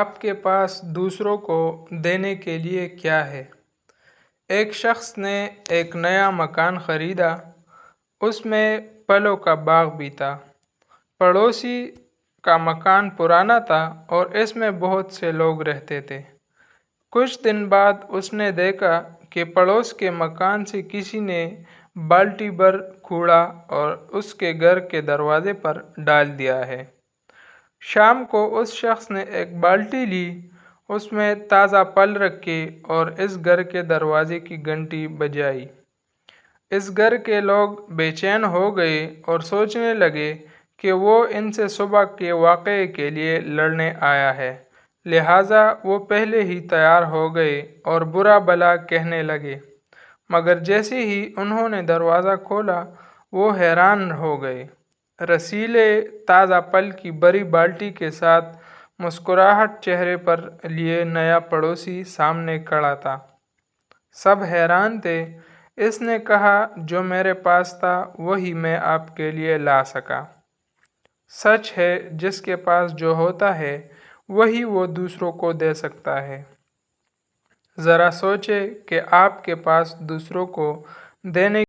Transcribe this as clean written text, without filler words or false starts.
آپ کے پاس دوسروں کو دینے کے لیے کیا ہے؟ ایک شخص نے ایک نیا مکان خریدا۔ اس میں پھلوں کا باغ بھی تھا۔ پڑوسی کا مکان پرانا تھا اور اس میں بہت سے لوگ رہتے تھے۔ کچھ دن بعد اس نے دیکھا کہ پڑوس کے مکان سے کسی نے بالٹی بھر کوڑا اور اس کے گھر کے دروازے پر ڈال دیا ہے۔ شام کو اس شخص نے ایک بالٹی لی، اس میں تازہ پھل رکھے اور اس گھر کے دروازے کی گھنٹی بجائی۔ اس گھر کے لوگ بے چین ہو گئے اور سوچنے لگے کہ وہ ان سے صبح کے واقعے کے لیے لڑنے آیا ہے، لہٰذا وہ پہلے ہی تیار ہو گئے اور برا بھلا کہنے لگے۔ مگر جیسے ہی انہوں نے دروازہ کھولا وہ حیران ہو گئے۔ رسیلے تازہ پھل کی بڑی بالٹی کے ساتھ مسکراہٹ چہرے پر لیے نیا پڑوسی سامنے کھڑا تھا۔ سب حیران تھے۔ اس نے کہا، جو میرے پاس تھا وہی میں آپ کے لیے لا سکا۔ سچ ہے، جس کے پاس جو ہوتا ہے وہی وہ دوسروں کو دے سکتا ہے۔ ذرا سوچیں کہ آپ کے پاس دوسروں کو دینے